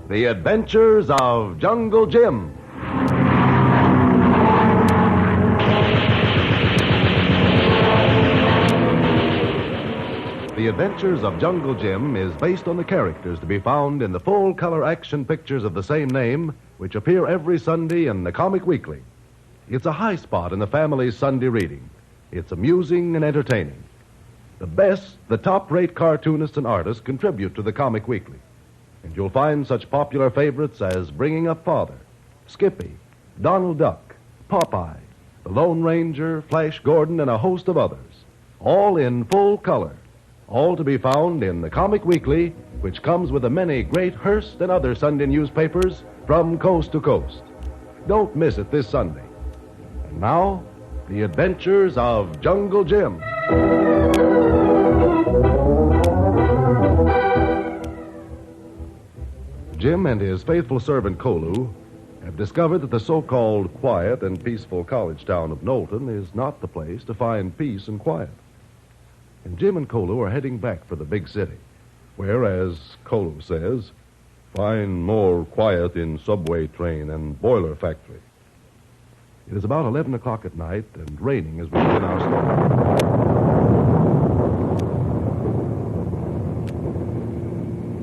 The Adventures of Jungle Jim. The Adventures of Jungle Jim is based on the characters to be found in the full-color action pictures of the same name, which appear every Sunday in the Comic Weekly. It's a high spot in the family's Sunday reading. It's amusing and entertaining. The top-rate cartoonists and artists contribute to the Comic Weekly. And you'll find such popular favorites as Bringing Up Father, Skippy, Donald Duck, Popeye, The Lone Ranger, Flash Gordon, and a host of others, all in full color. All to be found in the Comic Weekly, which comes with the many great Hearst and other Sunday newspapers from coast to coast. Don't miss it this Sunday. And now, The Adventures of Jungle Jim. Jim and his faithful servant Kolu have discovered that the so-called quiet and peaceful college town of Knowlton is not the place to find peace and quiet. And Jim and Kolu are heading back for the big city, where, as Kolu says, find more quiet in subway train and boiler factory. It is about 11 o'clock at night and raining as we begin our story.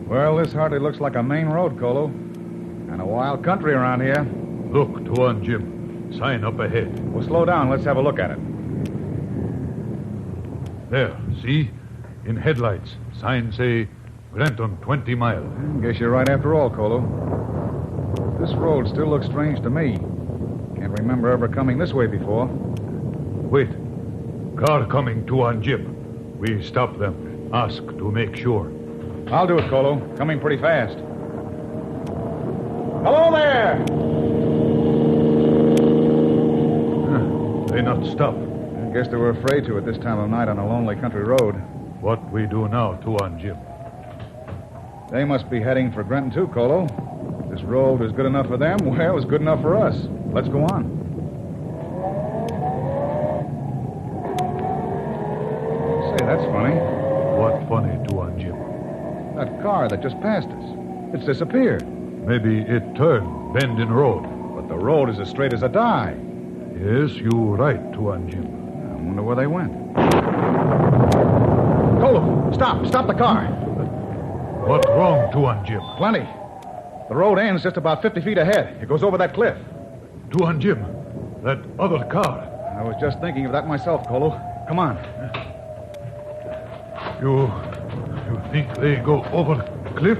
Well, this hardly looks like a main road, Kolu. And a wild country around here. Look, Tuan Jim. Sign up ahead. Well, slow down. Let's have a look at it. There, see? In headlights. Sign say, Brenton, 20 miles. Guess you're right after all, Kolu. This road still looks strange to me. Can't remember ever coming this way before. Wait. Car coming, Tuan Jim. We stop them. Ask to make sure. I'll do it, Kolu. Coming pretty fast. Hello there! They not stop. I guess they were afraid to at this time of night on a lonely country road. What we do now, Tuan Jim? They must be heading for Grenton, too, Kolu. If this road is good enough for them, well, it's good enough for us. Let's go on. Say, that's funny. What funny, Tuan Jim? That car that just passed us. It's disappeared. Maybe it turned, bend in road. But the road is as straight as a die. Yes, you right, Tuan Jim. I wonder where they went. Kolu, stop. Stop the car. What's wrong, Tuan Jim? Plenty. The road ends just about 50 feet ahead. It goes over that cliff. Tuan Jim, that other car. I was just thinking of that myself, Kolu. Come on. You think they go over the cliff?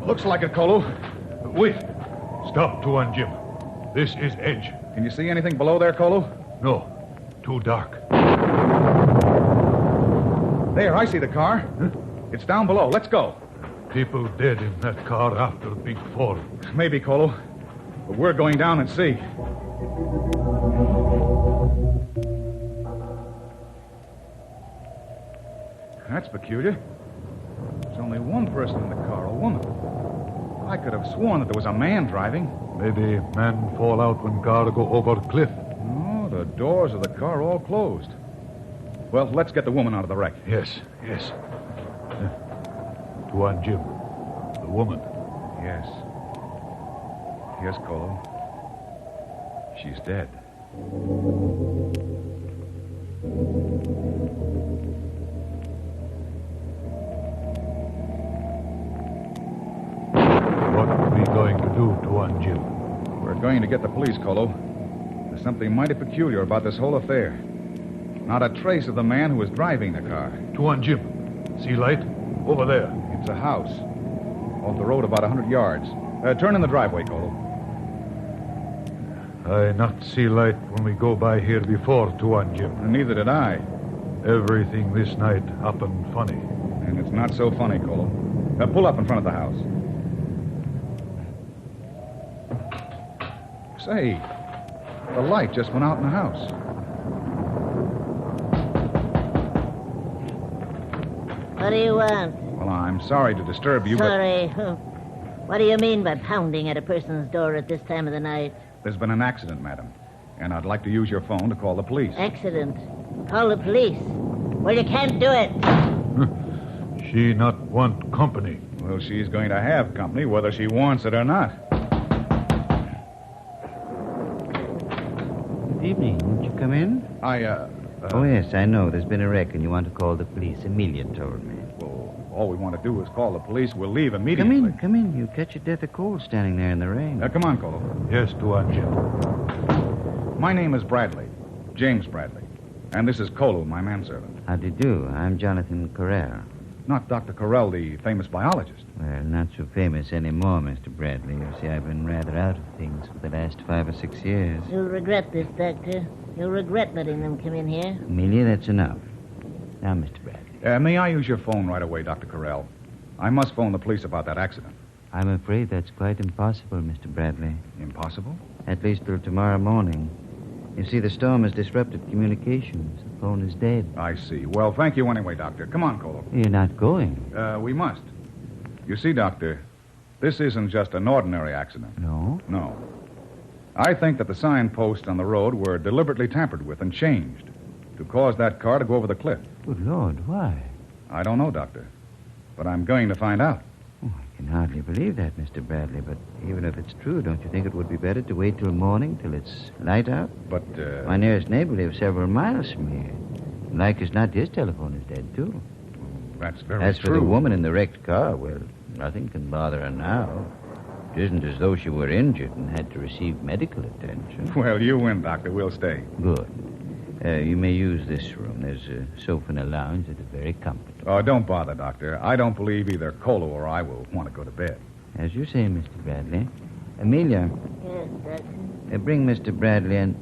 Looks like it, Kolu. Wait. Stop, Tuan Jim. This is edge. Can you see anything below there, Kolu? No. Too dark. There, I see the car. Huh? It's down below. Let's go. People dead in that car after Big Fall. Maybe, Kolu. But we're going down and see. That's peculiar. There's only one person in the car, a woman. I could have sworn that there was a man driving. Maybe man fall out when car go over cliff. No, the doors of the car all closed. Well, let's get the woman out of the wreck. Yes. Tuan Jim, the woman. Yes. Yes, Kolu. She's dead. What are we going to do, Tuan Jim? We're going to get the police, Kolu. There's something mighty peculiar about this whole affair. Not a trace of the man who was driving the car. Tuan Jim, see light? Over there. It's a house. Off the road about 100 yards. Turn in the driveway, Kolu. I not see light when we go by here before, Tuan Jim. Neither did I. Everything this night happened funny. And it's not so funny, Kolu. Pull up in front of the house. Say, the light just went out in the house. What do you want? Well, I'm sorry to disturb you, Sorry. What do you mean by pounding at a person's door at this time of the night? but there's been an accident, madam. And I'd like to use your phone to call the police. Accident. Call the police. Well, you can't do it. She not want company. Well, she's going to have company, whether she wants it or not. Good evening. Won't you come in? Oh, yes, I know. There's been a wreck, and you want to call the police. Amelia told me. Well, all we want to do is call the police. We'll leave immediately. Come in. You'll catch your death of cold standing there in the rain. Come on, Kolu. Yes, Tuan Jim. My name is Bradley. James Bradley. And this is Kolu, my manservant. How do you do? I'm Jonathan Carrera. Not Dr. Carell, the famous biologist. Well, not so famous anymore, Mr. Bradley. You see, I've been rather out of things for the last 5 or 6 years. You'll regret this, Doctor. You'll regret letting them come in here. Amelia, that's enough. Now, Mr. Bradley. May I use your phone right away, Dr. Carell? I must phone the police about that accident. I'm afraid that's quite impossible, Mr. Bradley. Impossible? At least till tomorrow morning. You see, the storm has disrupted communications. The phone is dead. I see. Well, thank you anyway, Doctor. Come on, Kolu. You're not going. We must. You see, Doctor, this isn't just an ordinary accident. No? No. I think that the signposts on the road were deliberately tampered with and changed to cause that car to go over the cliff. Good Lord, why? I don't know, Doctor. But I'm going to find out. Oh, I can hardly believe that, Mr. Bradley. But even if it's true, don't you think it would be better to wait till morning, till it's light out? But, My nearest neighbor lives several miles from here. Like as not, his telephone is dead, too. that's very As true. for the woman in the wrecked car, well, nothing can bother her now. It isn't as though she were injured and had to receive medical attention. Well, you win, Doctor. We'll stay. Good. You may use this room. There's a sofa and a lounge that are very comfortable. Oh, don't bother, Doctor. I don't believe either Kolu or I will want to go to bed. As you say, Mr. Bradley. Amelia, Yes, Doctor. bring Mr. Bradley and...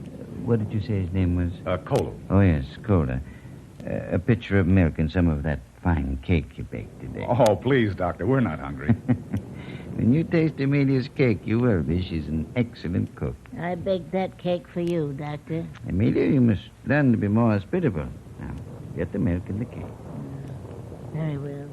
what did you say his name was? Kolu. Oh, yes, Cola. A pitcher of milk and some of that fine cake you baked today. Oh, please, Doctor. We're not hungry. When you taste Amelia's cake, you will be. She's an excellent cook. I baked that cake for you, Doctor. Amelia, you must learn to be more hospitable. Now, get the milk and the cake. Very well.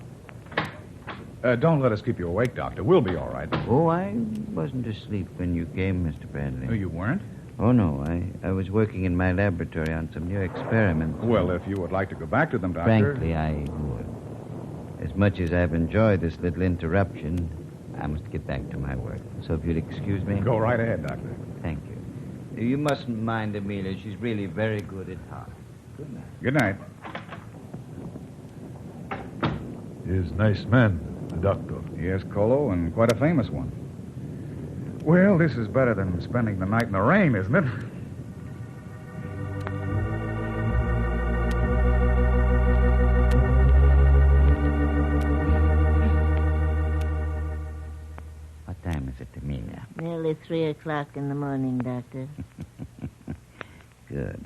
Don't let us keep you awake, Doctor. We'll be all right. Oh, I wasn't asleep when you came, Mr. Bradley. Oh, you weren't? Oh, no. I was working in my laboratory on some new experiments. Well, if you would like to go back to them, Doctor. Frankly, I would. As much as I've enjoyed this little interruption, I must get back to my work. So if you'll excuse me. Go right ahead, Doctor. Thank you. You mustn't mind Amelia. She's really very good at heart. Good night. Good night. He's nice man, the doctor. Yes, Kolu, and quite a famous one. Well, this is better than spending the night in the rain, isn't it? What time is it, Amelia? Nearly 3 o'clock in the morning, Doctor. Good.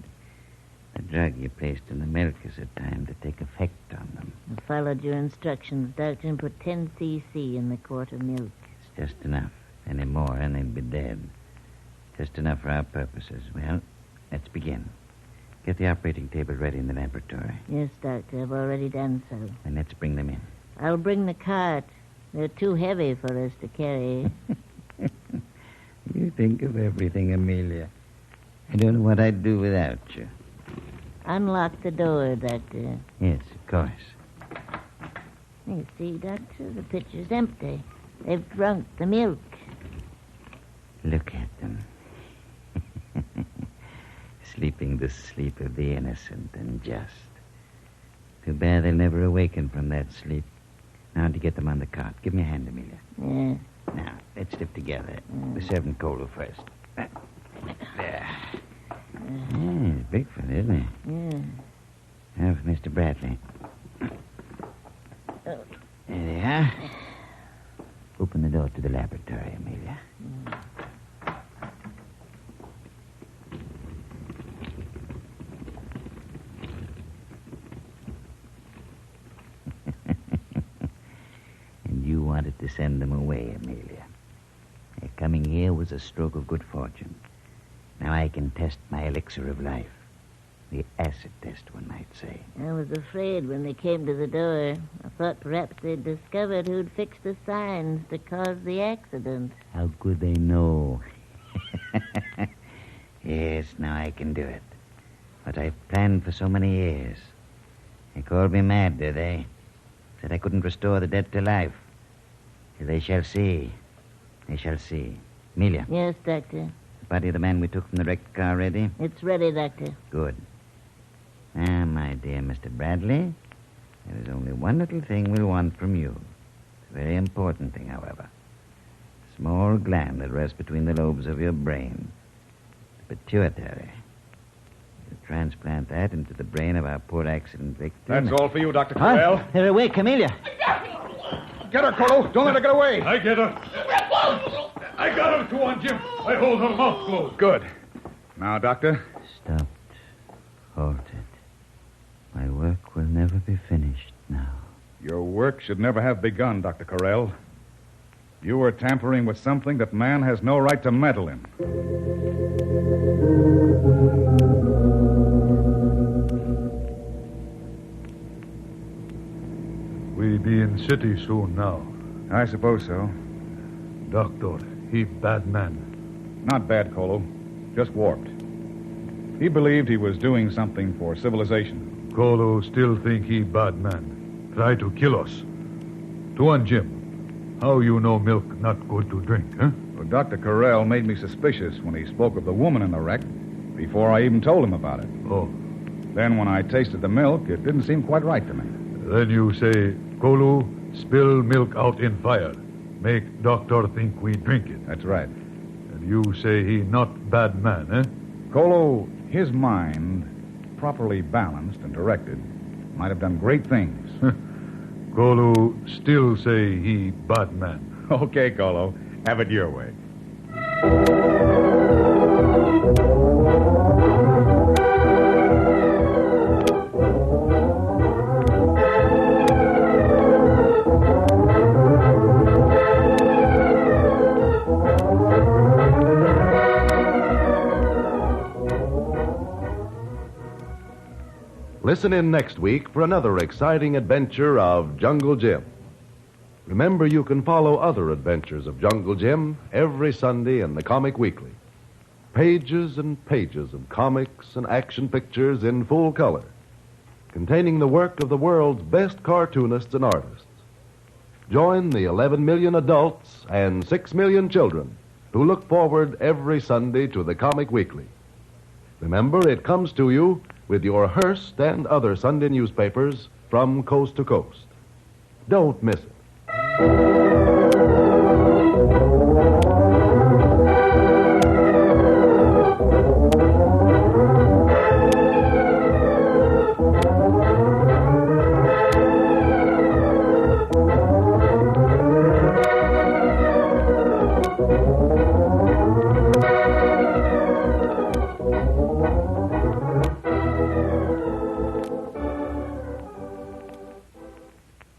The drug you placed in the milk is a time to take effect on them. I followed your instructions, Doctor, and put 10 cc in the quart of milk. It's just enough. Any more, and they'd be dead. Just enough for our purposes. Well, let's begin. Get the operating table ready in the laboratory. Yes, Doctor, I've already done so. And let's bring them in. I'll bring the cart. They're too heavy for us to carry. You think of everything, Amelia. I don't know what I'd do without you. Unlock the door, Doctor. Yes, of course. You see, Doctor, the pitcher's empty. They've drunk the milk. Look at them. Sleeping the sleep of the innocent and just. Too bad they'll never awaken from that sleep. Now to get them on the cart. Give me a hand, Amelia. Yeah. Now, let's lift together. The servant Kolu first. There. He's Bigfoot, isn't he? Yeah. Now for Mr. Bradley. There they are. Open the door to the laboratory, Amelia. And you wanted to send them away, Amelia. Their coming here was a stroke of good fortune. Now I can test my elixir of life. The acid test, one might say. I was afraid when they came to the door. I thought perhaps they'd discovered who'd fixed the signs to cause the accident. How could they know? Yes, now I can do it. What I've planned for so many years. They called me mad, did they? Said I couldn't restore the dead to life. They shall see. They shall see. Amelia, Yes, Doctor. the body of the man we took from the wrecked car ready? It's ready, Doctor. Good. Now, my dear Mr. Bradley, there is only one little thing we'll want from you. It's a very important thing, however. A small gland that rests between the lobes of your brain. The pituitary. We'll transplant that into the brain of our poor accident victim. That's all for you, Dr. Correll. They're awake, Amelia. Get her, Kolu. Don't let her get away. I get her. I got her, Tuan Jim. I hold her mouth closed. Good. Now, Doctor. Stopped. Halted. My work will never be finished now. Your work should never have begun, Dr. Correll. You were tampering with something that man has no right to meddle in. We be in city soon now. I suppose so. Doctor, he bad man. Not bad, Kolu. Just warped. He believed he was doing something for civilization. Kolu still think he bad man. Try to kill us. Tuan Jim, how you know milk not good to drink, huh? Well, Dr. Correll made me suspicious when he spoke of the woman in the wreck before I even told him about it. Oh, Then when I tasted the milk, it didn't seem quite right to me. then you say, Kolu, spill milk out in fire. Make doctor think we drink it. That's right. And you say he not bad man, eh? Kolu, his mind, properly balanced and directed, might have done great things. Kolu still say he bad man. Okay, Kolu. Have it your way. Listen in next week for another exciting adventure of Jungle Jim. Remember, you can follow other adventures of Jungle Jim every Sunday in the Comic Weekly. Pages and pages of comics and action pictures in full color, containing the work of the world's best cartoonists and artists. Join the 11 million adults and 6 million children who look forward every Sunday to the Comic Weekly. Remember, it comes to you with your Hearst and other Sunday newspapers from coast to coast. Don't miss it.